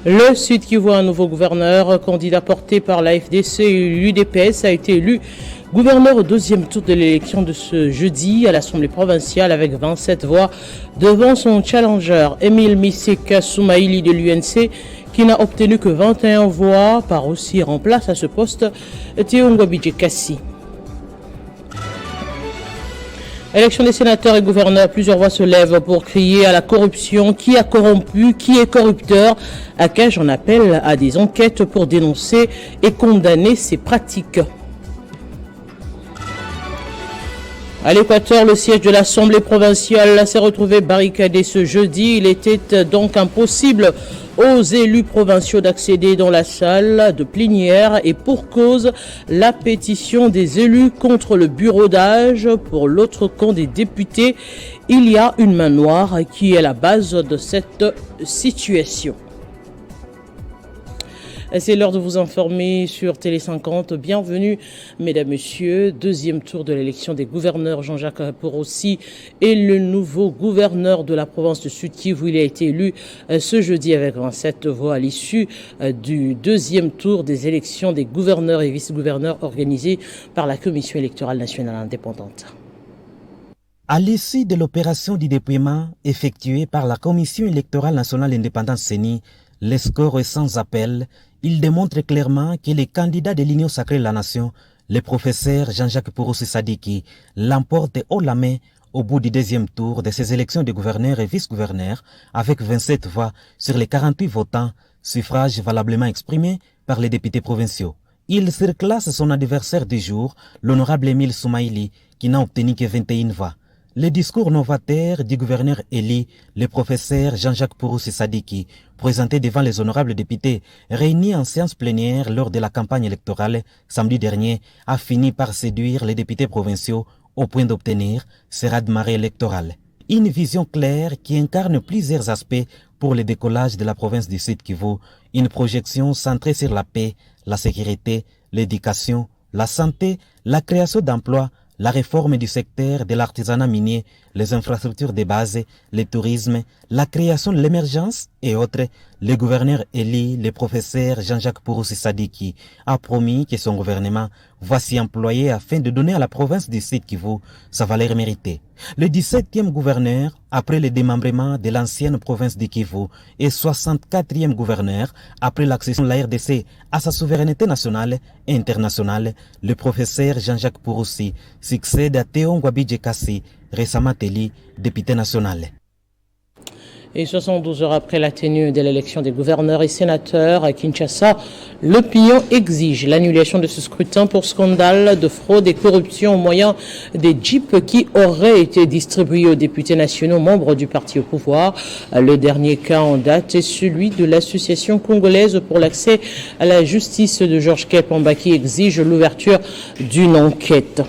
Le Sud qui voit un nouveau gouverneur, candidat porté par la FDC et l'UDPS, a été élu gouverneur au deuxième tour de l'élection de ce jeudi à l'Assemblée provinciale avec 27 voix devant son challenger Émile Miseka Soumaïli de l'UNC qui n'a obtenu que 21 voix. Par aussi remplace à ce poste Théo Ngwabidje Kassi. Élection des sénateurs et gouverneurs, plusieurs voix se lèvent pour crier à la corruption. Qui a corrompu? Qui est corrupteur? À quel j'en appelle à des enquêtes pour dénoncer et condamner ces pratiques. À l'Équateur, le siège de l'Assemblée provinciale s'est retrouvé barricadé ce jeudi. Il était donc impossible aux élus provinciaux d'accéder dans la salle de plénière et pour cause, la pétition des élus contre le bureau d'âge. Pour l'autre camp des députés, il y a une main noire qui est la base de cette situation. C'est l'heure de vous informer sur Télé 50. Bienvenue, mesdames, messieurs. Deuxième tour de l'élection des gouverneurs. Jean-Jacques Porossi est le nouveau gouverneur de la province de Sud-Kivu. Il a été élu ce jeudi avec 27 voix à l'issue du deuxième tour des élections des gouverneurs et vice-gouverneurs organisées par la Commission électorale nationale indépendante. À l'issue de l'opération du dépouillement effectuée par la Commission électorale nationale indépendante CENI, le score est sans appel. Il démontre clairement que les candidats de l'Union sacrée de la nation, le professeur Jean-Jacques Porossi Sadiki, l'emporte haut la main au bout du deuxième tour de ces élections de gouverneurs et vice-gouverneurs avec 27 voix sur les 48 votants, suffrage valablement exprimé par les députés provinciaux. Il surclasse son adversaire du jour, l'honorable Émile Soumaïli, qui n'a obtenu que 21 voix. Le discours novateur du gouverneur élu, le professeur Jean-Jacques Porossi Sadiki, présenté devant les honorables députés réunis en séance plénière lors de la campagne électorale samedi dernier, a fini par séduire les députés provinciaux au point d'obtenir ce raz-de-marée électoral. Une vision claire qui incarne plusieurs aspects pour le décollage de la province du Sud-Kivu, une projection centrée sur la paix, la sécurité, l'éducation, la santé, la création d'emplois, la réforme du secteur de l'artisanat minier, les infrastructures de base, le tourisme, la création de l'émergence et autres, le gouverneur élu, le professeur Jean-Jacques Porossi Sadiki, a promis que son gouvernement va s'y employer afin de donner à la province du Sud-Kivu sa valeur méritée. Le 17e gouverneur, après le démembrement de l'ancienne province du Kivu, et 64e gouverneur, après l'accession de la RDC à sa souveraineté nationale et internationale, le professeur Jean-Jacques Porossi succède à Théo Ngwabidje Kassi, récemment élu député national. Et 72 heures après la tenue de l'élection des gouverneurs et sénateurs à Kinshasa, l'opinion exige l'annulation de ce scrutin pour scandale de fraude et corruption au moyen des jeeps qui auraient été distribués aux députés nationaux membres du parti au pouvoir. Le dernier cas en date est celui de l'association congolaise pour l'accès à la justice de Georges Kepamba qui exige l'ouverture d'une enquête.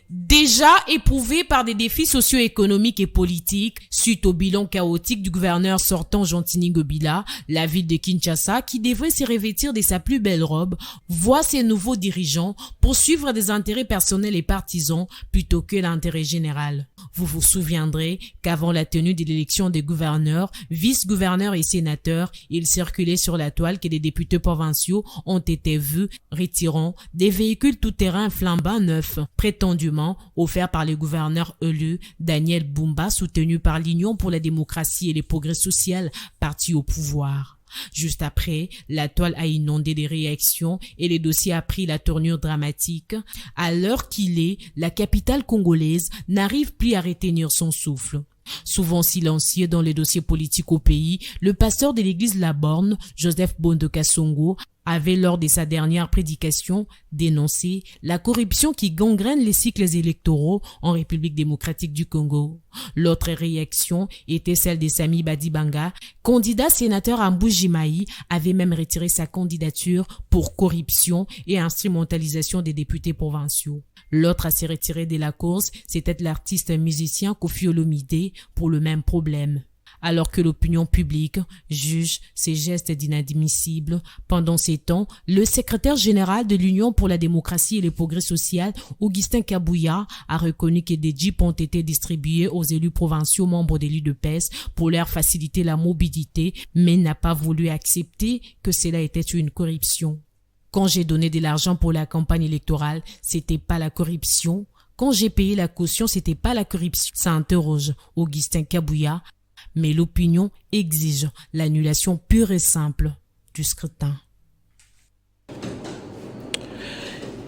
Déjà éprouvé par des défis socio-économiques et politiques, suite au bilan chaotique du gouverneur sortant Jantini Ngobila, la ville de Kinshasa, qui devrait se revêtir de sa plus belle robe, voit ses nouveaux dirigeants poursuivre des intérêts personnels et partisans plutôt que l'intérêt général. Vous vous souviendrez qu'avant la tenue de l'élection des gouverneurs, vice-gouverneurs et sénateurs, il circulait sur la toile que des députés provinciaux ont été vus retirant des véhicules tout-terrain flambant neufs, prétendument offert par le gouverneur élu Daniel Bumba, soutenu par l'Union pour la démocratie et le progrès social, parti au pouvoir. Juste après, la toile a inondé des réactions et le dossier a pris la tournure dramatique. À l'heure qu'il est, la capitale congolaise n'arrive plus à retenir son souffle. Souvent silencieux dans les dossiers politiques au pays, le pasteur de l'église La Borne, Joseph Bondo Kassongo, avait lors de sa dernière prédication dénoncé la corruption qui gangrène les cycles électoraux en République démocratique du Congo. L'autre réaction était celle de Sami Badibanga, candidat sénateur à Mbujimayi, avait même retiré sa candidature pour corruption et instrumentalisation des députés provinciaux. L'autre à se retirer de la course, c'était l'artiste musicien Koffi Olomide pour le même problème. alors que l'opinion publique juge ces gestes d'inadmissibles. Pendant ces temps, le secrétaire général de l'Union pour la démocratie et le progrès social, Augustin Kabouya, a reconnu que des jeeps ont été distribués aux élus provinciaux membres de l'UDPS pour leur faciliter la mobilité, mais n'a pas voulu accepter que cela était une corruption. Quand j'ai donné de l'argent pour la campagne électorale, c'était pas la corruption. Quand j'ai payé la caution, c'était pas la corruption. Ça interroge Augustin Kabouya, mais l'opinion exige l'annulation pure et simple du scrutin.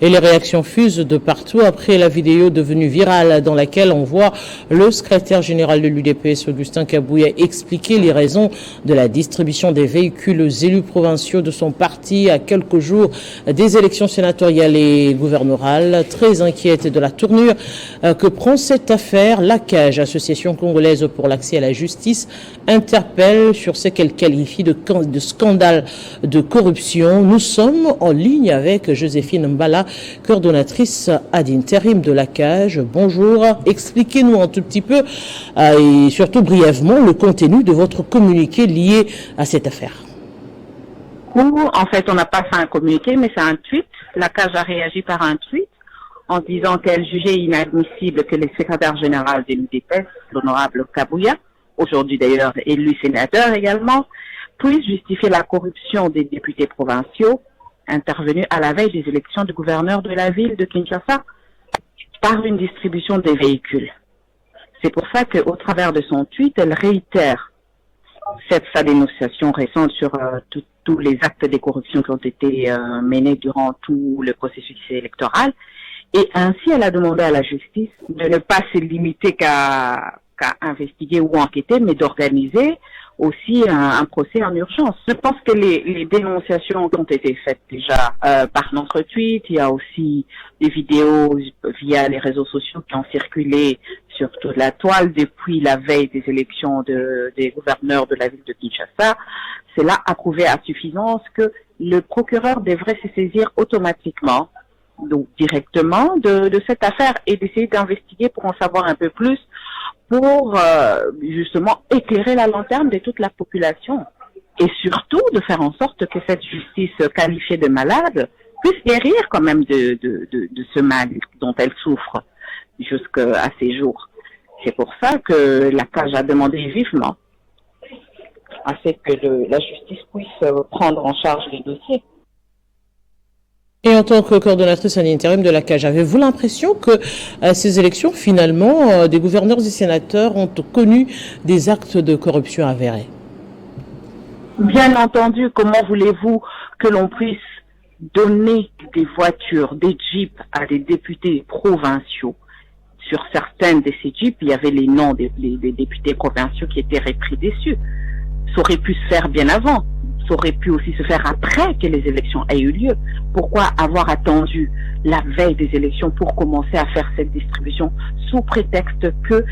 Et les réactions fusent de partout après la vidéo devenue virale dans laquelle on voit le secrétaire général de l'UDPS, Augustin Kabouya, expliquer les raisons de la distribution des véhicules aux élus provinciaux de son parti à quelques jours des élections sénatoriales et gouverneurales. Très inquiète de la tournure que prend cette affaire, la CAJ, Association congolaise pour l'accès à la justice, interpelle sur ce qu'elle qualifie de scandale de corruption. Nous sommes en ligne avec Joséphine Mbala, coordonnatrice ad intérim de la CAJ. Bonjour, expliquez-nous un tout petit peu et surtout brièvement le contenu de votre communiqué lié à cette affaire. En fait, on n'a pas fait un communiqué, mais c'est un tweet. La CAJ a réagi par un tweet en disant qu'elle jugeait inadmissible que le secrétaire général de l'UDPS, l'honorable Kabouya, aujourd'hui d'ailleurs élu sénateur également, puisse justifier la corruption des députés provinciaux intervenus à la veille des élections de gouverneur de la ville de Kinshasa par une distribution des véhicules. C'est pour ça qu'au travers de son tweet, elle réitère sa dénonciation récente sur tous les actes de corruption qui ont été menés durant tout le processus électoral. Et ainsi, elle a demandé à la justice de ne pas se limiter qu'à investiguer ou enquêter, mais d'organiser aussi un procès en urgence. Je pense que les dénonciations qui ont été faites déjà par notre tweet, il y a aussi des vidéos via les réseaux sociaux qui ont circulé sur toute la toile depuis la veille des élections des gouverneurs de la ville de Kinshasa. Cela a prouvé à suffisance que le procureur devrait se saisir automatiquement, donc directement, de cette affaire et d'essayer d'investiguer pour en savoir un peu plus, pour justement éclairer la lanterne de toute la population et surtout de faire en sorte que cette justice qualifiée de malade puisse guérir quand même de ce mal dont elle souffre jusqu'à ces jours. C'est pour ça que la CAJ a demandé vivement à ce que la justice puisse prendre en charge les dossiers. Et en tant que coordonnatrice ad intérim de la CAJ, avez-vous l'impression que ces élections, finalement, des gouverneurs et sénateurs ont connu des actes de corruption avérés? Bien entendu, comment voulez-vous que l'on puisse donner des voitures, des jeeps à des députés provinciaux? Sur certaines de ces jeeps, il y avait les noms des députés provinciaux qui étaient repris dessus. Ça aurait pu se faire bien avant. Ça aurait pu aussi se faire après que les élections aient eu lieu. Pourquoi avoir attendu la veille des élections pour commencer à faire cette distribution sous prétexte que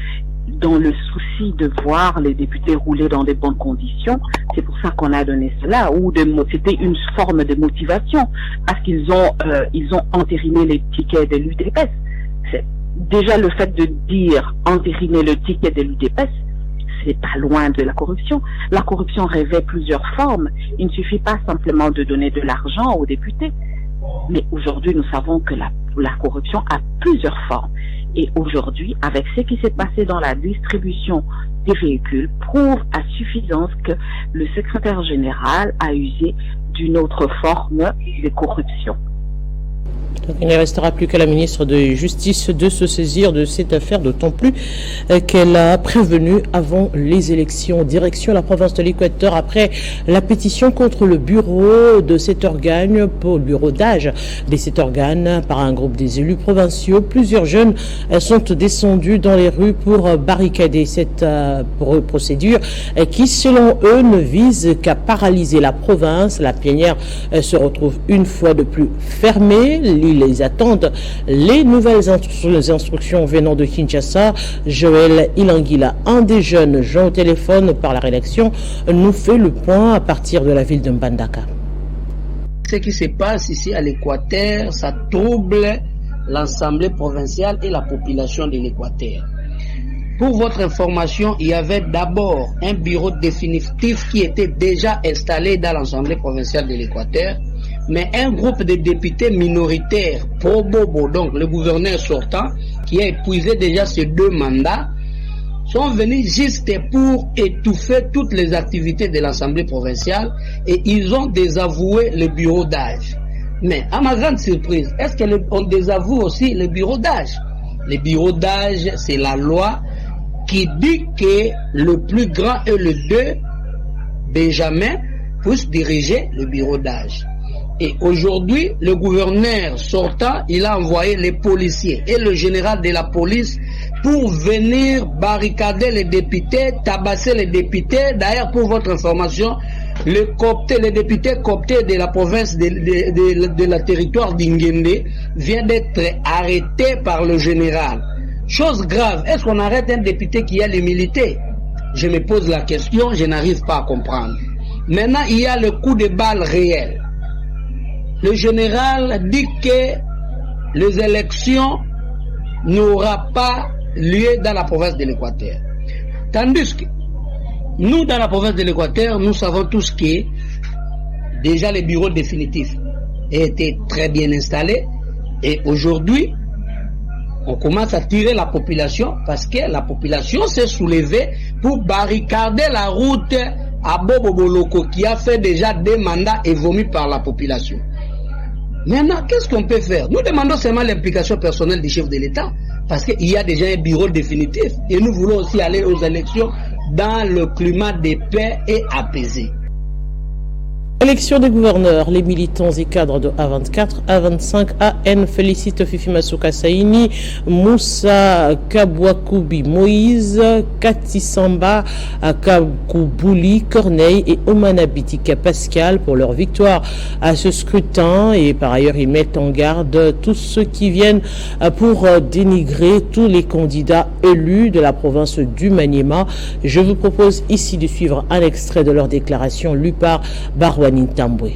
dans le souci de voir les députés rouler dans de bonnes conditions, c'est pour ça qu'on a donné cela, ou c'était une forme de motivation, parce qu'ils ont entériné les tickets de l'UDPS. Déjà le fait de dire entériner le ticket de l'UDPS, c'est pas loin de la corruption. La corruption revêt plusieurs formes. Il ne suffit pas simplement de donner de l'argent aux députés. Mais aujourd'hui, nous savons que la corruption a plusieurs formes. Et aujourd'hui, avec ce qui s'est passé dans la distribution des véhicules, prouve à suffisance que le secrétaire général a usé d'une autre forme de corruption. Donc, il ne restera plus qu'à la ministre de Justice de se saisir de cette affaire, d'autant plus qu'elle a prévenu avant les élections. Direction la province de l'Équateur, après la pétition contre le bureau de cet organe, pour le bureau d'âge de cet organe par un groupe des élus provinciaux. Plusieurs jeunes sont descendus dans les rues pour barricader cette procédure qui, selon eux, ne vise qu'à paralyser la province. La plénière se retrouve une fois de plus fermée. Ils attendent les nouvelles instructions venant de Kinshasa. Joël Ilangila, un des jeunes gens au téléphone par la rédaction, nous fait le point à partir de la ville de Mbandaka. Ce qui se passe ici à l'Équateur, ça trouble l'Assemblée provinciale et la population de l'Équateur. Pour votre information, il y avait d'abord un bureau définitif qui était déjà installé dans l'Assemblée provinciale de l'Équateur, mais un groupe de députés minoritaires pro-Bobo, donc le gouverneur sortant, qui a épuisé déjà ses 2 mandats, sont venus juste pour étouffer toutes les activités de l'Assemblée provinciale et ils ont désavoué le bureau d'âge. Mais à ma grande surprise, est-ce qu'on désavoue aussi le bureau d'âge? Le bureau d'âge, c'est la loi qui dit que le plus grand et le 2, Benjamin, puissent diriger le bureau d'âge. Et aujourd'hui, le gouverneur sortant, il a envoyé les policiers et le général de la police pour venir barricader les députés, tabasser les députés. D'ailleurs, pour votre information, les députés cooptés de la province de la territoire d'Ingende vient d'être arrêtés par le général. Chose grave, est-ce qu'on arrête un député qui a l'humilité? Je me pose la question, je n'arrive pas à comprendre. Maintenant, il y a le coup de balle réel. Le général dit que les élections n'auront pas lieu dans la province de l'Équateur. Tandis que nous, dans la province de l'Équateur, nous savons tous que déjà les bureaux définitifs étaient très bien installés et aujourd'hui, on commence à tirer la population parce que la population s'est soulevée pour barricader la route à Bobo Boloko qui a fait déjà 2 mandats et vomi par la population. Maintenant, qu'est-ce qu'on peut faire? Nous demandons seulement l'implication personnelle du chef de l'État parce qu'il y a déjà un bureau définitif et nous voulons aussi aller aux élections dans le climat de paix et apaisé. Élection des gouverneurs, les militants et cadres de A24, A25, AN félicitent Fifi Masuka Saini, Moussa Kabouakoubi Moïse, Katisamba Kaboubouli Corneille et Omana Bitika Pascal pour leur victoire à ce scrutin. Et par ailleurs, ils mettent en garde tous ceux qui viennent pour dénigrer tous les candidats élus de la province du Maniema. Je vous propose ici de suivre un extrait de leur déclaration lue par Barwani Tamboué.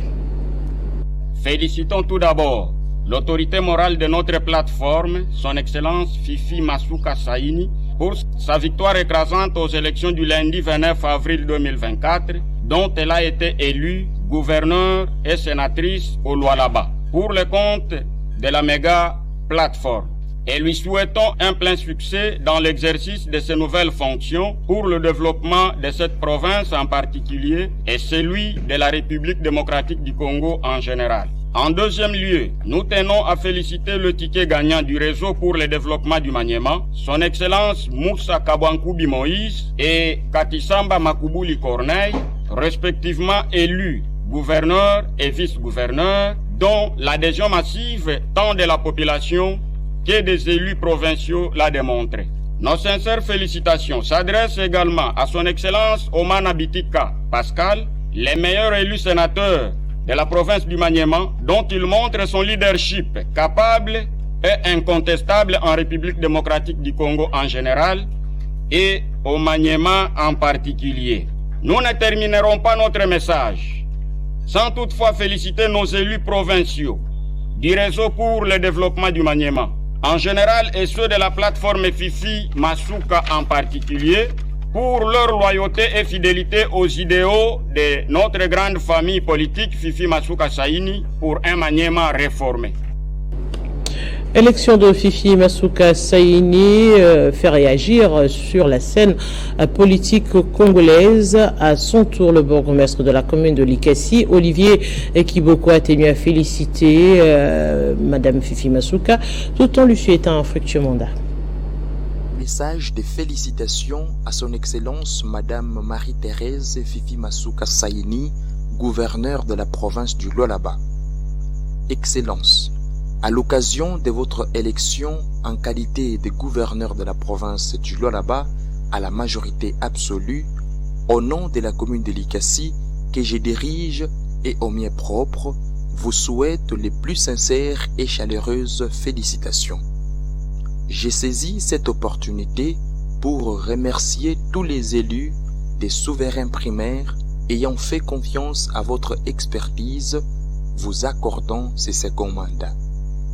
Félicitons tout d'abord l'autorité morale de notre plateforme, son Excellence Fifi Masuka Saini, pour sa victoire écrasante aux élections du lundi 29 avril 2024, dont elle a été élue gouverneur et sénatrice au Lualaba, pour le compte de la méga plateforme. Et lui souhaitons un plein succès dans l'exercice de ses nouvelles fonctions pour le développement de cette province en particulier et celui de la République démocratique du Congo en général. En deuxième lieu, nous tenons à féliciter le ticket gagnant du réseau pour le développement du Maniema, son Excellence Moussa Kabouakoubi Moïse et Katisamba Makoubouli Corneille, respectivement élus gouverneur et vice-gouverneur, dont l'adhésion massive tant de la population que des élus provinciaux l'a démontré. Nos sincères félicitations s'adressent également à son Excellence Omana Bitika Pascal, les meilleurs élus sénateurs de la province du Maniema, dont il montre son leadership capable et incontestable en République démocratique du Congo en général et au Maniema en particulier. Nous ne terminerons pas notre message sans toutefois féliciter nos élus provinciaux du réseau pour le développement du Maniema en général et ceux de la plateforme Fifi Masuka en particulier pour leur loyauté et fidélité aux idéaux de notre grande famille politique Fifi Masuka Saini pour un Maniema réformé. Élection de Fifi Masuka Saini fait réagir sur la scène politique congolaise. À son tour, le bourgmestre de la commune de Likasi, Olivier Kiboko, a tenu à féliciter Madame Fifi Masuka tout en lui souhaitant un fructueux mandat. Message de félicitations à son Excellence Madame Marie-Thérèse Fifi Masuka Saini, gouverneure de la province du Lualaba. Excellence, à l'occasion de votre élection en qualité de gouverneur de la province du Lualaba à la majorité absolue, au nom de la commune de Likasi que je dirige et au mien propre, vous souhaite les plus sincères et chaleureuses félicitations. J'ai saisi cette opportunité pour remercier tous les élus des souverains primaires ayant fait confiance à votre expertise, vous accordant ces seconds mandats.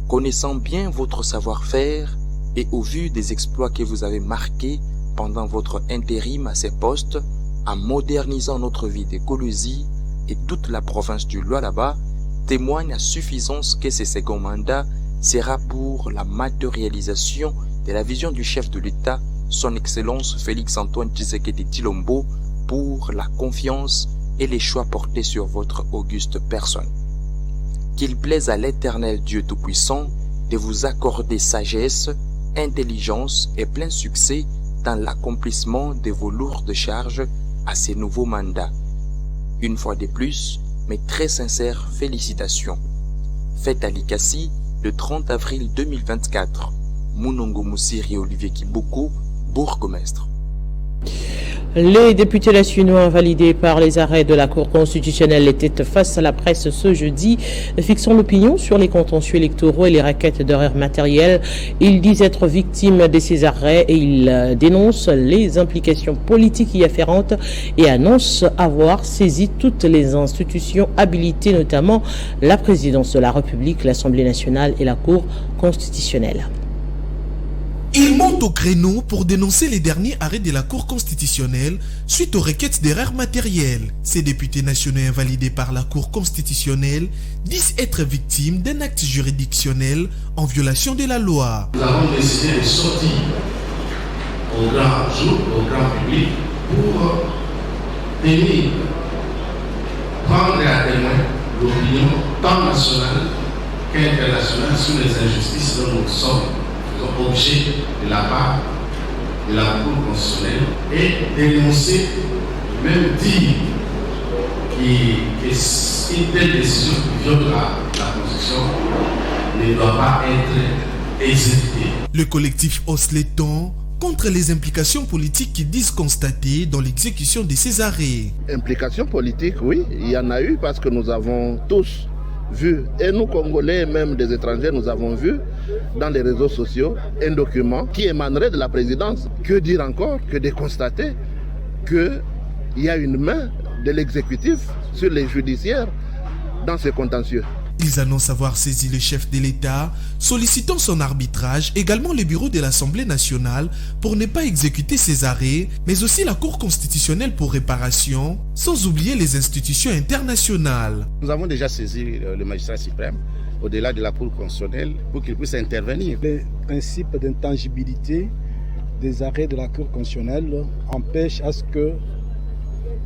Connaissant bien votre savoir-faire et au vu des exploits que vous avez marqués pendant votre intérim à ces postes, en modernisant notre vie de Koulouzi et toute la province du Lualaba, témoigne à suffisance que ce second mandat sera pour la matérialisation de la vision du chef de l'État, son Excellence Félix-Antoine Tshisekedi Tshilombo, pour la confiance et les choix portés sur votre auguste personne. Qu'il plaise à l'Éternel Dieu Tout-Puissant de vous accorder sagesse, intelligence et plein succès dans l'accomplissement de vos lourdes charges à ces nouveaux mandats. Une fois de plus, mes très sincères félicitations. Faites à Likasi le 30 avril 2024. Munongo Moussiri Olivier Kiboko, bourgmestre. Les députés nationaux invalidés par les arrêts de la Cour constitutionnelle étaient face à la presse ce jeudi, fixant l'opinion sur les contentieux électoraux et les requêtes d'horaires matériels. Ils disent être victimes de ces arrêts et ils dénoncent les implications politiques y afférentes et annoncent avoir saisi toutes les institutions habilitées, notamment la présidence de la République, l'Assemblée nationale et la Cour constitutionnelle. Ils montent au créneau pour dénoncer les derniers arrêts de la Cour constitutionnelle suite aux requêtes d'erreurs matérielles. Ces députés nationaux invalidés par la Cour constitutionnelle disent être victimes d'un acte juridictionnel en violation de la loi. Nous avons décidé de sortir au grand jour, au grand public, pour venir prendre à témoin l'opinion tant nationale qu'internationale sur les injustices dont nous sommes objet de la part de la Cour constitutionnelle et dénoncer, même dire qu'une telle décision qui viole la Constitution ne doit pas être exécutée. Le collectif hausse les tons contre les implications politiques qu'ils disent constater dans l'exécution de ces arrêts. Implications politiques, oui, il y en a eu parce que nous avons tous vu, et nous Congolais et même des étrangers, nous avons vu dans les réseaux sociaux un document qui émanerait de la présidence. Que dire encore que de constater qu'il y a une main de l'exécutif sur les judiciaires dans ce contentieux. Ils annoncent avoir saisi le chef de l'État, sollicitant son arbitrage, également le bureau de l'Assemblée nationale pour ne pas exécuter ces arrêts, mais aussi la Cour constitutionnelle pour réparation, sans oublier les institutions internationales. Nous avons déjà saisi le magistrat suprême, au-delà de la Cour constitutionnelle, pour qu'il puisse intervenir. Le principe d'intangibilité des arrêts de la Cour constitutionnelle empêche à ce que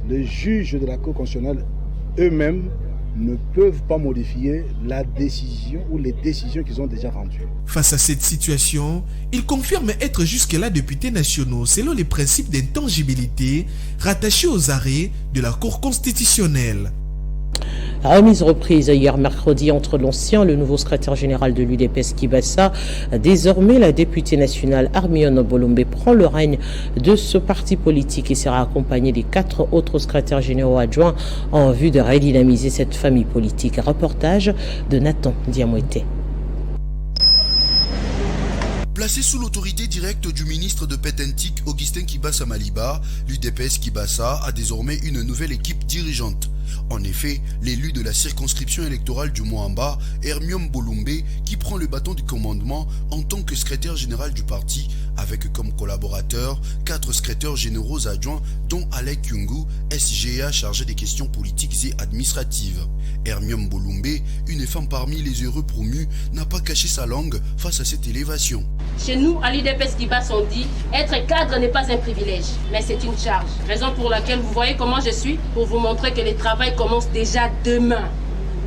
les juges de la Cour constitutionnelle eux-mêmes ne peuvent pas modifier la décision ou les décisions qu'ils ont déjà rendues. Face à cette situation, ils confirment être jusque-là députés nationaux selon les principes d'intangibilité rattachés aux arrêts de la Cour constitutionnelle. La remise reprise hier mercredi entre l'ancien et le nouveau secrétaire général de l'UDPS Kibasa. Désormais, la députée nationale Hermione Bolombe prend le règne de ce parti politique et sera accompagnée des 4 autres secrétaires généraux adjoints en vue de redynamiser cette famille politique. Reportage de Nathan Diamouete. Placé sous l'autorité directe du ministre de Pétentique Augustin Kibasa Maliba, l'UDPS Kibasa a désormais une nouvelle équipe dirigeante. En effet, l'élu de la circonscription électorale du Moamba, Hermione Bolombe, qui prend le bâton du commandement en tant que secrétaire général du parti, avec comme collaborateurs 4 secrétaires généraux adjoints, dont Alec Yungu, SGA chargé des questions politiques et administratives. Hermione Bolombe, une femme parmi les heureux promus, n'a pas caché sa langue face à cette élévation. Chez nous, à l'UDPS Kibasa, on dit être cadre n'est pas un privilège, mais c'est une charge. Raison pour laquelle vous voyez comment je suis, pour vous montrer que le travail commence déjà demain.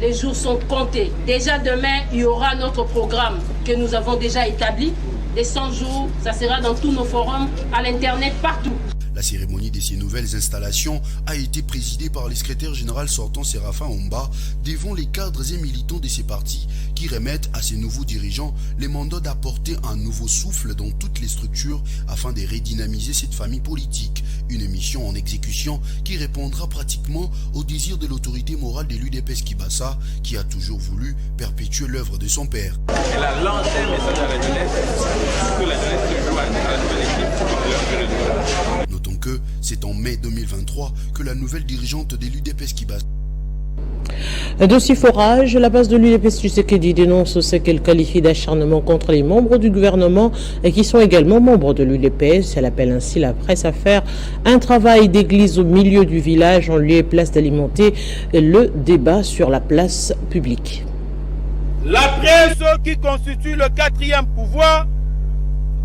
Les jours sont comptés. Déjà demain, il y aura notre programme que nous avons déjà établi. Les 100 jours, ça sera dans tous nos forums, à l'internet, partout. La cérémonie de ces nouvelles installations a été présidée par le secrétaire général sortant Séraphin Omba devant les cadres et militants de ces partis qui remettent à ces nouveaux dirigeants les mandats d'apporter un nouveau souffle dans toutes les structures afin de redynamiser cette famille politique. Une mission en exécution qui répondra pratiquement au désir de l'autorité morale de l'UDPS Kibasa qui a toujours voulu perpétuer l'œuvre de son père. Elle a lancé un message à la jeunesse, que la jeunesse se joue à la nouvelle équipe. Notons que c'est en mai 2023 que la nouvelle dirigeante de l'UDPS Kibasa Un dossier forage, la base de l'UDPS Tshisekedi dénonce ce qu'elle qualifie d'acharnement contre les membres du gouvernement et qui sont également membres de l'UDPS. Elle appelle ainsi la presse à faire un travail d'église au milieu du village en lieu et place d'alimenter le débat sur la place publique. La presse qui constitue le quatrième pouvoir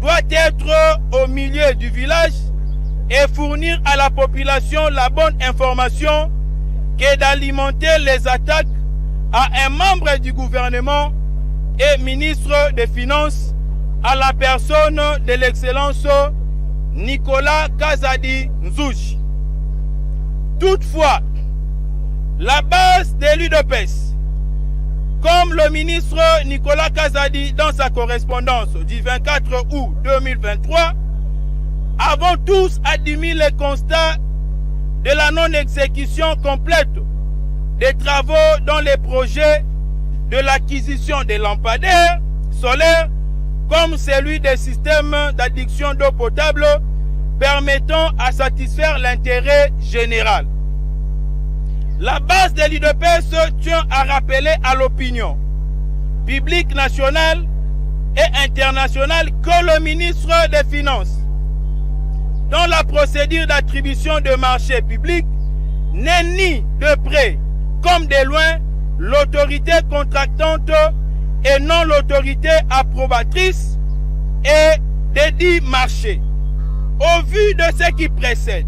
doit être au milieu du village et fournir à la population la bonne information qu'est d'alimenter les attaques à un membre du gouvernement et ministre des Finances à la personne de l'excellence Nicolas Kazadi Nzouchi. Toutefois, la base de l'UDPS, comme le ministre Nicolas Kazadi dans sa correspondance du 24 août 2023, avons tous admis le constat de la non-exécution complète des travaux dans les projets de l'acquisition des lampadaires solaires comme celui des systèmes d'adduction d'eau potable permettant à satisfaire l'intérêt général. La base de l'UDPS tient à rappeler à l'opinion publique nationale et internationale que le ministre des Finances, dans la procédure d'attribution de marchés publics, n'est ni de près comme de loin l'autorité contractante et non l'autorité approbatrice et des dits marchés. Au vu de ce qui précède,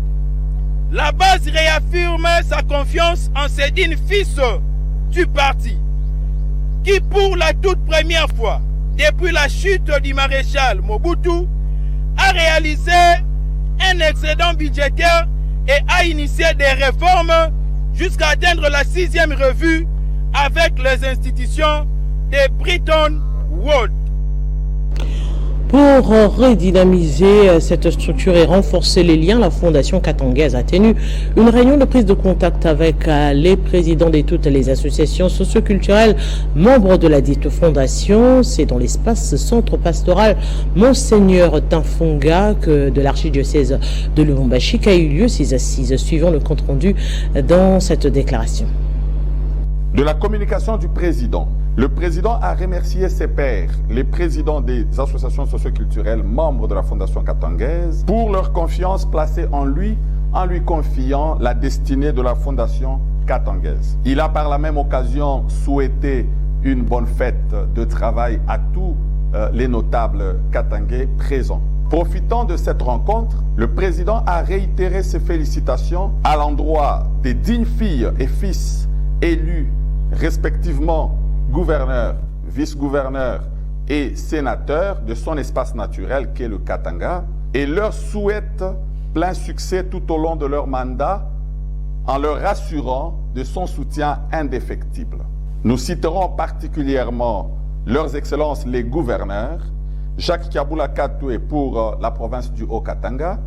la base réaffirme sa confiance en ses dignes fils du parti, qui pour la toute première fois, depuis la chute du maréchal Mobutu, a réalisé un excédent budgétaire et a initié des réformes jusqu'à atteindre la 6e revue avec les institutions de Bretton Woods. Pour redynamiser cette structure et renforcer les liens, la Fondation Katangaise a tenu une réunion de prise de contact avec les présidents de toutes les associations socioculturelles membres de la dite fondation. C'est dans l'espace centre pastoral Monseigneur Tinfunga que de l'archidiocèse de Lubumbashi qu'a eu lieu ces assises, suivant le compte-rendu dans cette déclaration. De la communication du président. Le président a remercié ses pairs, les présidents des associations socioculturelles membres de la Fondation Katangaise, pour leur confiance placée en lui confiant la destinée de la Fondation Katangaise. Il a par la même occasion souhaité une bonne fête de travail à tous les notables katangais présents. Profitant de cette rencontre, le président a réitéré ses félicitations à l'endroit des dignes filles et fils élus respectivement gouverneur, vice-gouverneur et sénateur de son espace naturel qu'est le Katanga et leur souhaite plein succès tout au long de leur mandat en leur assurant de son soutien indéfectible. Nous citerons particulièrement leurs excellences les gouverneurs, Jacques Kabula Katoué pour la province du Haut-Katanga,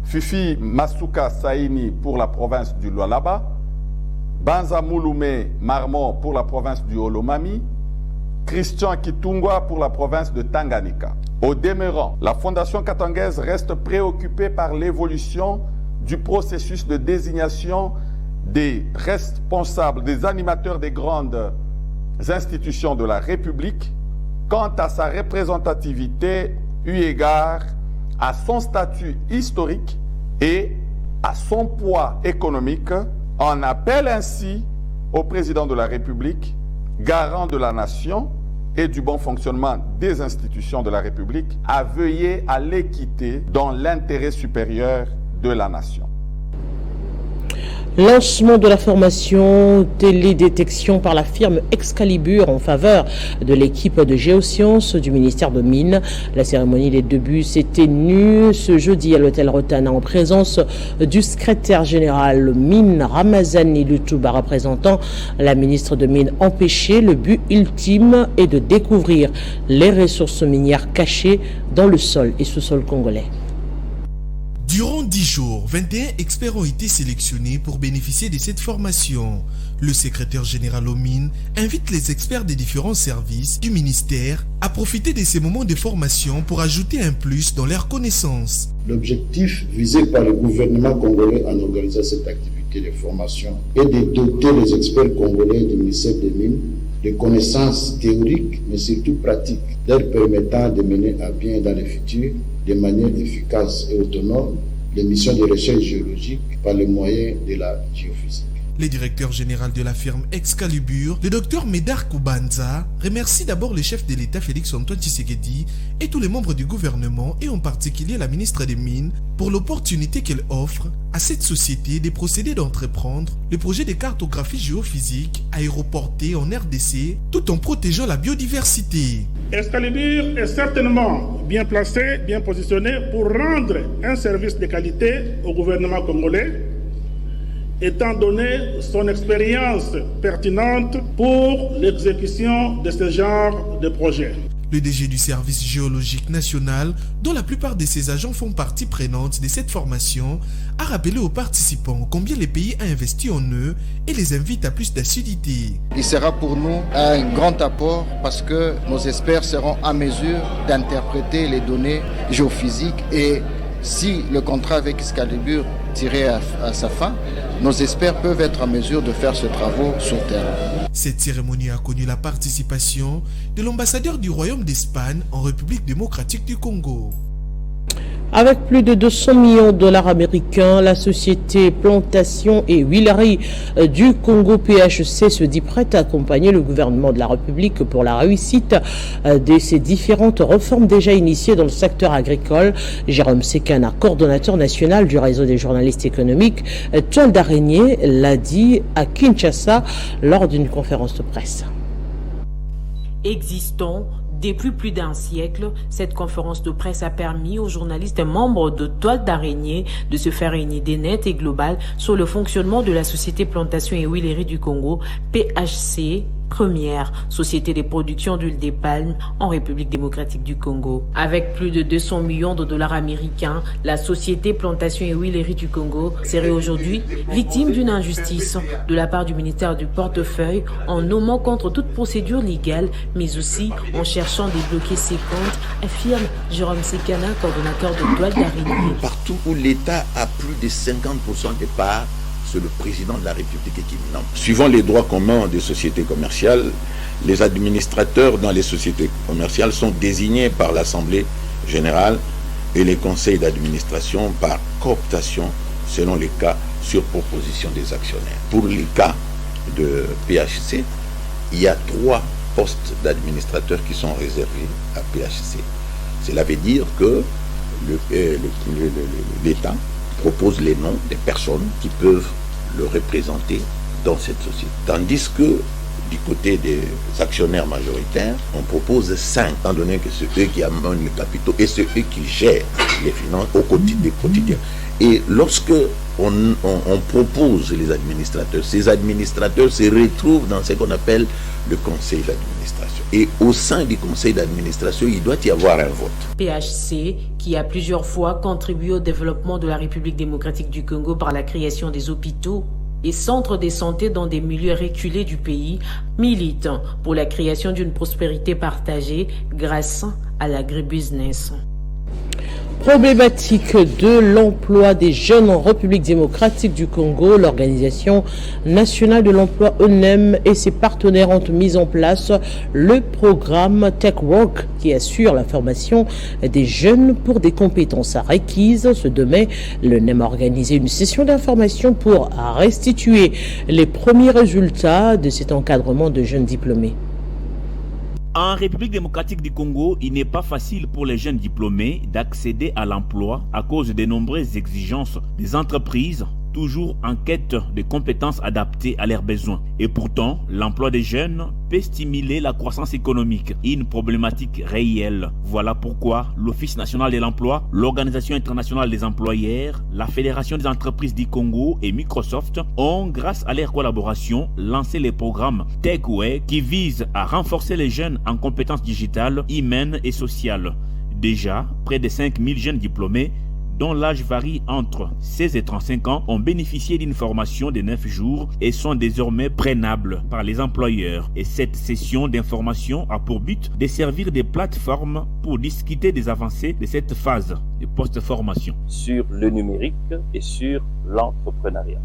Fifi Masuka Saini pour la province du Lualaba, Banza Mouloumé Marmon pour la province du Olomami, Christian Kitungwa pour la province de Tanganyika. Au demeurant, la Fondation Katangaise reste préoccupée par l'évolution du processus de désignation des responsables, des animateurs des grandes institutions de la République quant à sa représentativité eu égard à son statut historique et à son poids économique. On appelle ainsi au président de la République, garant de la nation et du bon fonctionnement des institutions de la République, à veiller à l'équité dans l'intérêt supérieur de la nation. Lancement de la formation télédétection par la firme Excalibur en faveur de l'équipe de géosciences du ministère de Mines. La cérémonie des débuts s'est tenue ce jeudi à l'hôtel Rotana en présence du secrétaire général Mines Ramazani Lutuba représentant la ministre de Mines empêchée. Le but ultime est de découvrir les ressources minières cachées dans le sol et sous-sol congolais. Durant 10 jours, 21 experts ont été sélectionnés pour bénéficier de cette formation. Le secrétaire général aux mines invite les experts des différents services du ministère à profiter de ces moments de formation pour ajouter un plus dans leurs connaissances. L'objectif visé par le gouvernement congolais en organisant cette activité de formation est de doter les experts congolais du ministère des Mines de connaissances théoriques mais surtout pratiques, leur permettant de mener à bien dans le futur de manière efficace et autonome les missions de recherche géologique par les moyens de la géophysique. Le directeur général de la firme Excalibur, le docteur Médard Koubanza, remercie d'abord le chef de l'État Félix-Antoine Tshisekedi et tous les membres du gouvernement et en particulier la ministre des Mines pour l'opportunité qu'elle offre à cette société de procéder d'entreprendre le projet de cartographie géophysique aéroportée en RDC tout en protégeant la biodiversité. Excalibur est certainement bien placé, bien positionné pour rendre un service de qualité au gouvernement congolais, étant donné son expérience pertinente pour l'exécution de ce genre de projet. Le DG du service géologique national, dont la plupart de ses agents font partie prenante de cette formation, a rappelé aux participants combien le pays a investi en eux et les invite à plus d'assiduité. Il sera pour nous un grand apport parce que nos experts seront en mesure d'interpréter les données géophysiques et si le contrat avec Excalibur tirait à sa fin, nos experts peuvent être en mesure de faire ce travaux sur terrain. Cette cérémonie a connu la participation de l'ambassadeur du Royaume d'Espagne en République démocratique du Congo. Avec plus de 200 millions de dollars américains, la société Plantation et Huileries du Congo PHC se dit prête à accompagner le gouvernement de la République pour la réussite de ces différentes réformes déjà initiées dans le secteur agricole. Jérôme Sekana, coordonnateur national du réseau des journalistes économiques, Toile d'araignée, l'a dit à Kinshasa lors d'une conférence de presse. Existons depuis plus d'un siècle, cette conférence de presse a permis aux journalistes membres de Toile d'araignée de se faire une idée nette et globale sur le fonctionnement de la société Plantation et Huileries du Congo, PHC, première société de production d'huile de palme en République démocratique du Congo. Avec plus de 200 millions de dollars américains, la société Plantation et Huileries du Congo serait aujourd'hui victime d'une injustice de la part du ministère du Portefeuille en nommant contre toute procédure légale, mais aussi en cherchant à débloquer ses comptes, affirme Jérôme Sekana, coordonnateur de Toile d'araignée. Partout où l'État a plus de 50% des parts, c'est le président de la République qui nomme. Suivant les droits communs des sociétés commerciales, les administrateurs dans les sociétés commerciales sont désignés par l'Assemblée générale et les conseils d'administration par cooptation selon les cas sur proposition des actionnaires. Pour les cas de PHC, il y a 3 postes d'administrateurs qui sont réservés à PHC. Cela veut dire que l'État propose les noms des personnes qui peuvent le représenter dans cette société. Tandis que du côté des actionnaires majoritaires, on propose 5, étant donné que c'est eux qui amènent les capitaux et c'est eux qui gèrent les finances au quotidien. Et lorsque on propose les administrateurs, ces administrateurs se retrouvent dans ce qu'on appelle le conseil d'administration. Et au sein du conseil d'administration, il doit y avoir un vote. PHC, qui a plusieurs fois contribué au développement de la République démocratique du Congo par la création des hôpitaux et centres de santé dans des milieux reculés du pays, milite pour la création d'une prospérité partagée grâce à l'agribusiness. Problématique de l'emploi des jeunes en République démocratique du Congo, l'Organisation nationale de l'emploi ONEM et ses partenaires ont mis en place le programme TechWork qui assure la formation des jeunes pour des compétences requises. Ce 2 mai, l'ONEM a organisé une session d'information pour restituer les premiers résultats de cet encadrement de jeunes diplômés. En République démocratique du Congo, il n'est pas facile pour les jeunes diplômés d'accéder à l'emploi à cause des nombreuses exigences des entreprises, toujours en quête de compétences adaptées à leurs besoins. Et pourtant, l'emploi des jeunes peut stimuler la croissance économique, une problématique réelle. Voilà pourquoi l'Office national de l'emploi, l'Organisation internationale des employeurs, la Fédération des entreprises du Congo et Microsoft ont, grâce à leur collaboration, lancé les programmes TechWay qui visent à renforcer les jeunes en compétences digitales, humaines et sociales. Déjà, près de 5000 jeunes diplômés dont l'âge varie entre 16 et 35 ans, ont bénéficié d'une formation de 9 jours et sont désormais prenables par les employeurs. Et cette session d'information a pour but de servir de plateforme pour discuter des avancées de cette phase de post-formation. Sur le numérique et sur l'entrepreneuriat.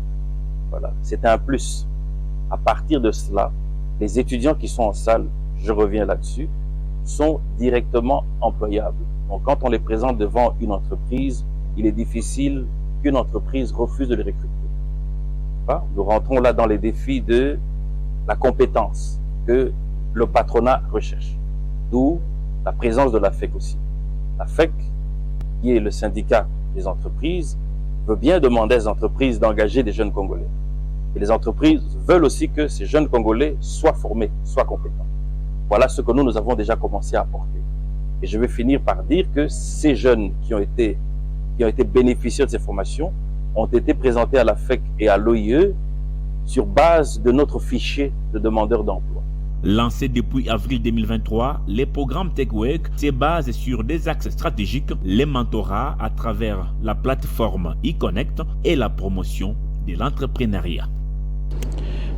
Voilà, c'est un plus. À partir de cela, les étudiants qui sont en salle, je reviens là-dessus, sont directement employables. Donc quand on les présente devant une entreprise, il est difficile qu'une entreprise refuse de les recruter. Enfin, nous rentrons là dans les défis de la compétence que le patronat recherche. D'où la présence de la FEC aussi. La FEC, qui est le syndicat des entreprises, veut bien demander aux entreprises d'engager des jeunes Congolais. Et les entreprises veulent aussi que ces jeunes Congolais soient formés, soient compétents. Voilà ce que nous avons déjà commencé à apporter. Et je vais finir par dire que ces jeunes qui ont été bénéficiaires de ces formations ont été présentés à la FEC et à l'OIE sur base de notre fichier de demandeurs d'emploi. Lancé depuis avril 2023, les programmes TechWork se basent sur des axes stratégiques, les mentorats à travers la plateforme eConnect et la promotion de l'entrepreneuriat.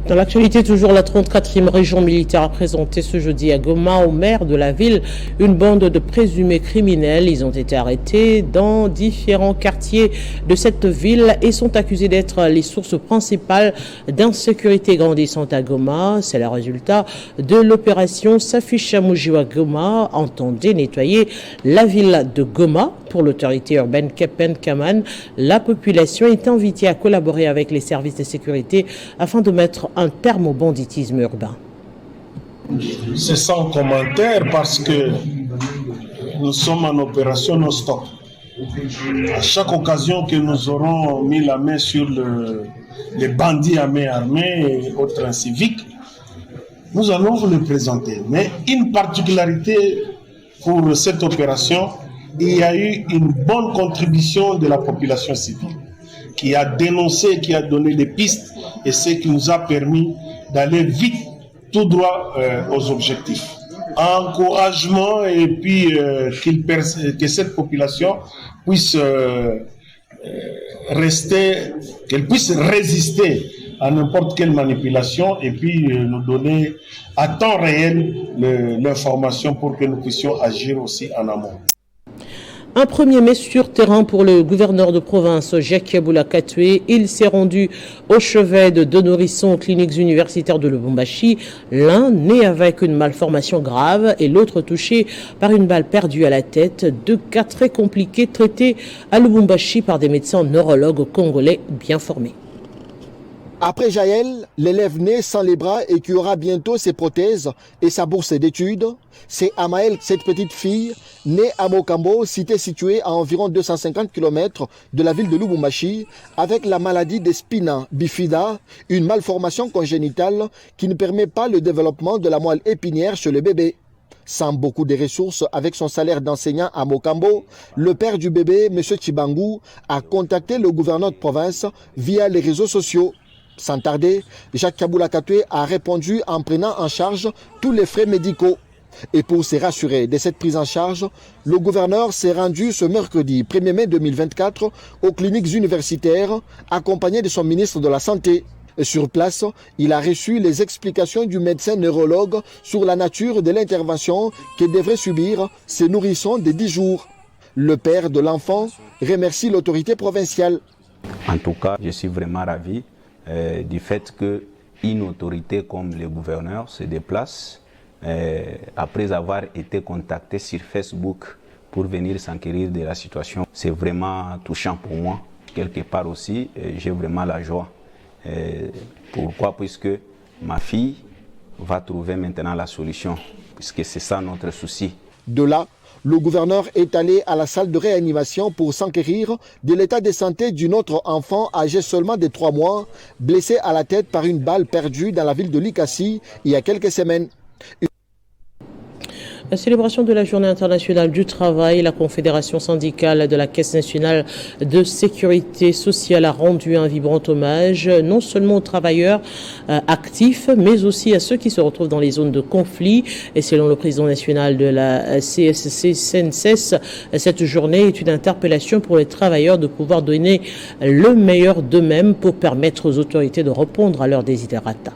Dans l'actualité, toujours la 34e région militaire a présenté ce jeudi à Goma, au maire de la ville, une bande de présumés criminels. Ils ont été arrêtés dans différents quartiers de cette ville et sont accusés d'être les sources principales d'insécurité grandissante à Goma. C'est le résultat de l'opération Safisha Mujiwa Goma, entendait nettoyer la ville de Goma. Pour l'autorité urbaine Kepen Kaman, la population est invitée à collaborer avec les services de sécurité afin de mettre un terme au banditisme urbain. C'est sans commentaire parce que nous sommes en opération non-stop. À chaque occasion que nous aurons mis la main sur les bandits à main armée et autres inciviques, nous allons vous le présenter. Mais une particularité pour cette opération, il y a eu une bonne contribution de la population civile qui a dénoncé, qui a donné des pistes et ce qui nous a permis d'aller vite, tout droit aux objectifs. Encouragement et puis que cette population puisse qu'elle puisse résister à n'importe quelle manipulation et puis nous donner à temps réel l'information pour que nous puissions agir aussi en amont. Un 1er mai sur terrain pour le gouverneur de province, Jacques Yaboula Katoué. Il s'est rendu au chevet de deux nourrissons aux cliniques universitaires de Lubumbashi. L'un né avec une malformation grave et l'autre touché par une balle perdue à la tête. Deux cas très compliqués traités à Lubumbashi par des médecins neurologues congolais bien formés. Après Jaël, l'élève né sans les bras et qui aura bientôt ses prothèses et sa bourse d'études, c'est Amael, cette petite fille, née à Mokambo, cité située à environ 250 km de la ville de Lubumbashi, avec la maladie d'Espina bifida, une malformation congénitale qui ne permet pas le développement de la moelle épinière chez le bébé. Sans beaucoup de ressources, avec son salaire d'enseignant à Mokambo, le père du bébé, M. Chibangu, a contacté le gouverneur de province via les réseaux sociaux. Sans tarder, Jacques Yaboula Katoué a répondu en prenant en charge tous les frais médicaux. Et pour se rassurer de cette prise en charge, le gouverneur s'est rendu ce mercredi 1er mai 2024 aux cliniques universitaires, accompagné de son ministre de la Santé. Et sur place, il a reçu les explications du médecin neurologue sur la nature de l'intervention que devraient subir ces nourrissons de 10 jours. Le père de l'enfant remercie l'autorité provinciale. En tout cas, je suis vraiment ravi du fait qu'une autorité comme le gouverneur se déplace après avoir été contacté sur Facebook pour venir s'enquérir de la situation. C'est vraiment touchant pour moi. Quelque part aussi, j'ai vraiment la joie. Pourquoi? Puisque ma fille va trouver maintenant la solution, puisque c'est ça notre souci. De là, le gouverneur est allé à la salle de réanimation pour s'enquérir de l'état de santé d'une autre enfant âgée seulement de 3 mois, blessée à la tête par une balle perdue dans la ville de Likasi il y a quelques semaines. La célébration de la Journée internationale du travail, la Confédération syndicale de la Caisse nationale de sécurité sociale a rendu un vibrant hommage non seulement aux travailleurs actifs, mais aussi à ceux qui se retrouvent dans les zones de conflit. Et selon le président national de la CSC-CNSS, cette journée est une interpellation pour les travailleurs de pouvoir donner le meilleur d'eux-mêmes pour permettre aux autorités de répondre à leurs desiderata.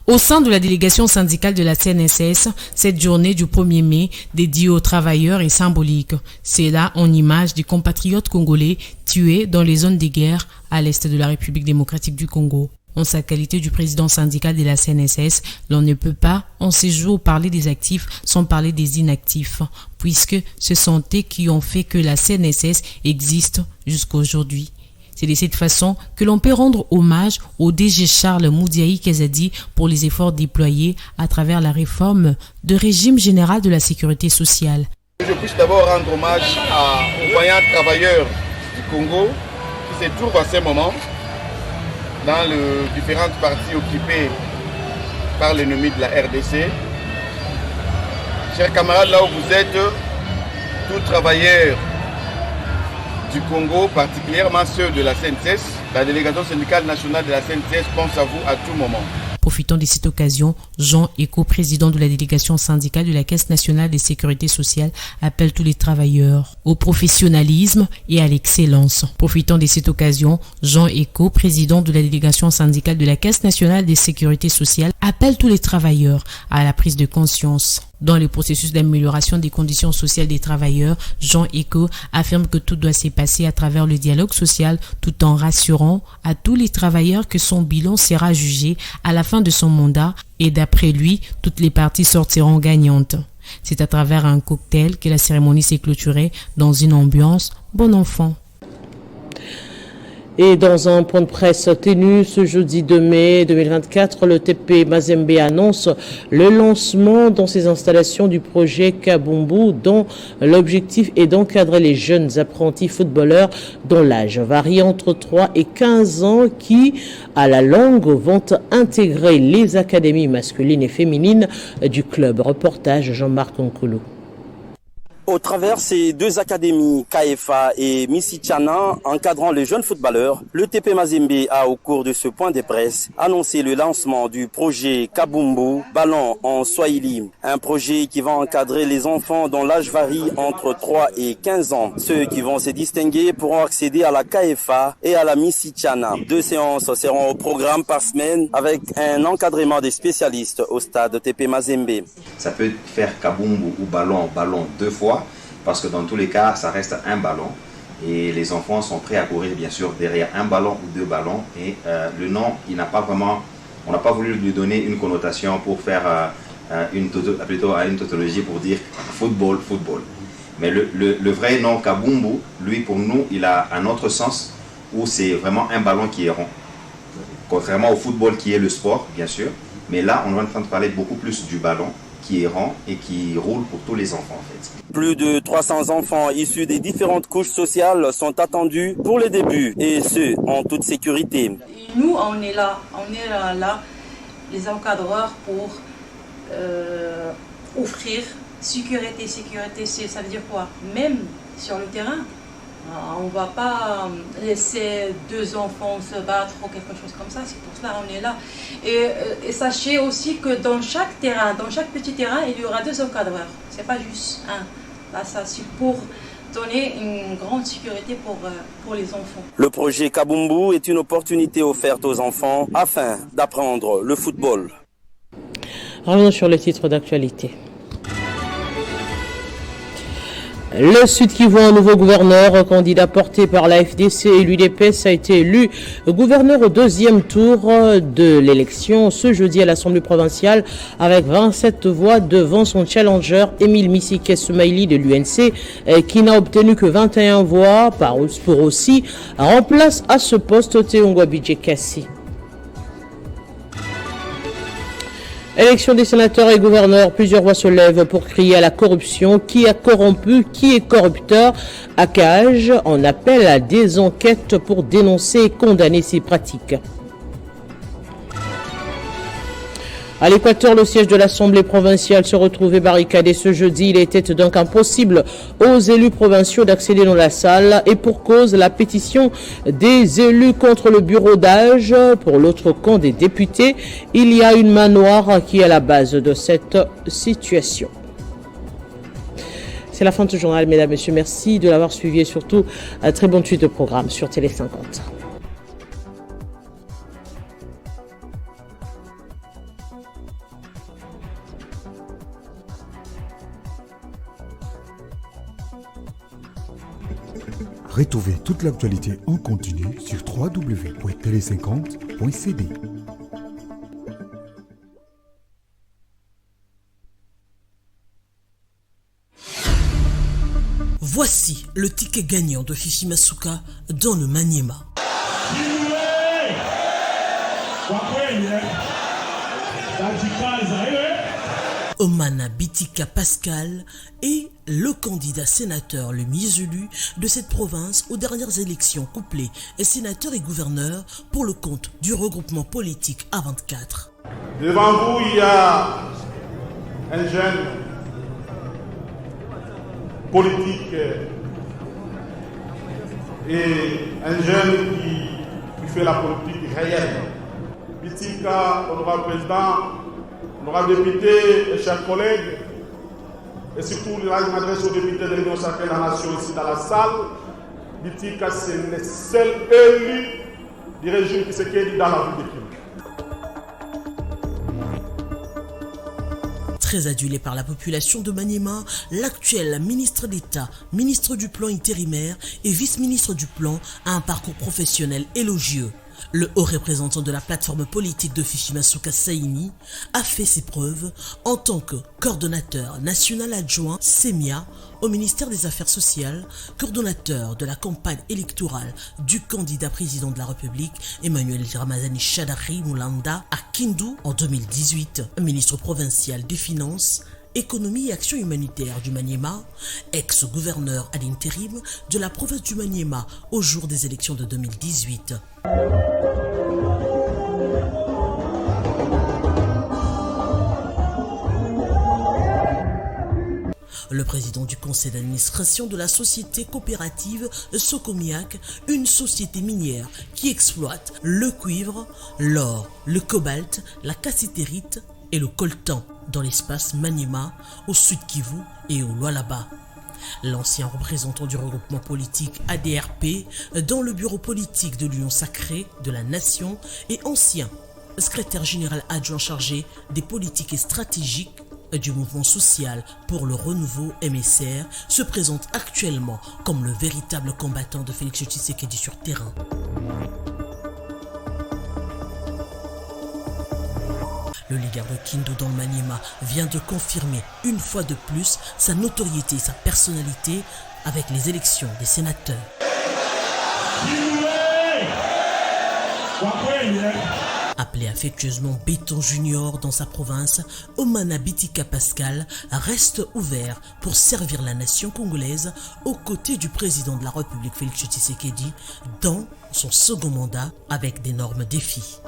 Au sein de la délégation syndicale de la CNSS, cette journée du 1er mai dédiée aux travailleurs est symbolique. C'est là en image des compatriotes congolais tués dans les zones de guerre à l'est de la République démocratique du Congo. En sa qualité du président syndical de la CNSS, l'on ne peut pas en ces jours parler des actifs sans parler des inactifs, puisque ce sont eux qui ont fait que la CNSS existe jusqu'à aujourd'hui. C'est de cette façon que l'on peut rendre hommage au DG Charles Moudiaï Kezadi pour les efforts déployés à travers la réforme du régime général de la sécurité sociale. Je puisse d'abord rendre hommage aux vaillants travailleurs du Congo qui se trouvent à ce moment dans les différentes parties occupées par l'ennemi de la RDC. Chers camarades, là où vous êtes, tous travailleurs du Congo, particulièrement ceux de la CNSS, la délégation syndicale nationale de la CNSS pense à vous à tout moment. Profitant de cette occasion, Jean Eko, président de la délégation syndicale de la Caisse nationale de sécurité sociale, appelle tous les travailleurs au professionnalisme et à l'excellence. Profitant de cette occasion, Jean Eko, président de la délégation syndicale de la Caisse nationale de sécurité sociale, appelle tous les travailleurs à la prise de conscience. Dans le processus d'amélioration des conditions sociales des travailleurs, Jean Eko affirme que tout doit se passer à travers le dialogue social tout en rassurant à tous les travailleurs que son bilan sera jugé à la fin de son mandat et d'après lui, toutes les parties sortiront gagnantes. C'est à travers un cocktail que la cérémonie s'est clôturée dans une ambiance bon enfant. Et dans un point de presse tenu ce jeudi 2 mai 2024, le TP Mazembe annonce le lancement dans ses installations du projet Kabumbu, dont l'objectif est d'encadrer les jeunes apprentis footballeurs dont l'âge varie entre 3 et 15 ans qui, à la longue, vont intégrer les académies masculines et féminines du club. Reportage Jean-Marc Onkoulou. Au travers ces deux académies, KFA et Misichana, encadrant les jeunes footballeurs, le TP Mazembe a, au cours de ce point de presse, annoncé le lancement du projet Kabumbu, ballon en Swahili. Un projet qui va encadrer les enfants dont l'âge varie entre 3 et 15 ans. Ceux qui vont se distinguer pourront accéder à la KFA et à la Misichana. 2 séances seront au programme par semaine avec un encadrement des spécialistes au stade TP Mazembe. Ça peut faire Kabumbu ou ballon 2 fois. Parce que dans tous les cas, ça reste un ballon et les enfants sont prêts à courir bien sûr derrière un ballon ou 2 ballons et le nom, il n'a pas vraiment, on n'a pas voulu lui donner une connotation pour faire plutôt à une tautologie pour dire football. Mais le vrai nom Kabumbu, lui pour nous, il a un autre sens où c'est vraiment un ballon qui est rond. Contrairement au football qui est le sport bien sûr, mais là on est en train de parler beaucoup plus du ballon qui est rond et qui roule pour tous les enfants en fait. Plus de 300 enfants issus des différentes couches sociales sont attendus pour les débuts et ce, en toute sécurité. Nous, on est là, les encadreurs pour offrir sécurité, ça veut dire quoi? Même sur le terrain. On ne va pas laisser 2 enfants se battre ou quelque chose comme ça, c'est pour cela qu'on est là. Et sachez aussi que dans chaque terrain, dans chaque petit terrain, il y aura 2 encadreurs. Ce n'est pas juste un. Là, ça c'est pour donner une grande sécurité pour les enfants. Le projet Kabumbu est une opportunité offerte aux enfants afin d'apprendre le football. Revenons sur les titres d'actualité. Le Sud qui voit un nouveau gouverneur, candidat porté par la FDC et l'UDPS, a été élu gouverneur au 2e tour de l'élection ce jeudi à l'Assemblée provinciale avec 27 voix devant son challenger Émile Misike Soumaïli de l'UNC qui n'a obtenu que 21 voix pour aussi remplace à ce poste Théongwa Bidjekassi. Élection des sénateurs et gouverneurs, plusieurs voix se lèvent pour crier à la corruption. Qui a corrompu, qui est corrupteur? ACAJ en appelle à des enquêtes pour dénoncer et condamner ces pratiques. À l'Équateur, le siège de l'Assemblée provinciale se retrouvait barricadé ce jeudi. Il était donc impossible aux élus provinciaux d'accéder dans la salle et pour cause, la pétition des élus contre le bureau d'âge. Pour l'autre camp des députés, il y a une main noire qui est à la base de cette situation. C'est la fin de ce journal, mesdames, messieurs. Merci de l'avoir suivi et surtout, très bonne suite de programme sur Télé 50. Retrouvez toute l'actualité en continu sur www.tele50.cd. Voici le ticket gagnant de Fifi Masuka dans le Maniema. Omana Bitika Pascal est le candidat sénateur le mieux élu de cette province aux dernières élections couplées sénateur et gouverneur pour le compte du regroupement politique A24. Devant vous, il y a un jeune politique et un jeune qui fait la politique réelle. Bitika, honorable président, honorable député et chers collègues, et surtout là, je m'adresse aux députés de l'Union sacrée de la Nation ici dans la salle. Bitika, c'est le seul élu du régime qui s'est dit dans la ville de Kinshasa. Très adulé par la population de Maniema, l'actuel ministre d'État, ministre du Plan intérimaire et vice-ministre du Plan a un parcours professionnel élogieux. Le haut représentant de la plateforme politique de Fifi Masuka Saini a fait ses preuves en tant que coordonnateur national adjoint SEMIA au ministère des Affaires sociales, coordonnateur de la campagne électorale du candidat président de la République Emmanuel Ramazani Shadari Moulanda à Kindu en 2018, ministre provincial des Finances, Économie et Action humanitaire du Maniema, ex-gouverneur à l'intérim de la province du Maniema au jour des élections de 2018. Le président du conseil d'administration de la société coopérative Socomiac, une société minière qui exploite le cuivre, l'or, le cobalt, la cassitérite et le coltan dans l'espace Maniema, au Sud Kivu et au Lualaba. L'ancien représentant du regroupement politique ADRP dans le bureau politique de l'Union sacrée de la Nation et ancien secrétaire général adjoint chargé des politiques et stratégiques du mouvement social pour le renouveau MSR se présente actuellement comme le véritable combattant de Félix Tshisekedi sur terrain. Le leader de Kindu dans le Maniema vient de confirmer une fois de plus sa notoriété et sa personnalité avec les élections des sénateurs. Appelé affectueusement Béton Junior dans sa province, Omana Bitika Pascal reste ouvert pour servir la nation congolaise aux côtés du président de la République Félix Tshisekedi dans son second mandat avec d'énormes défis.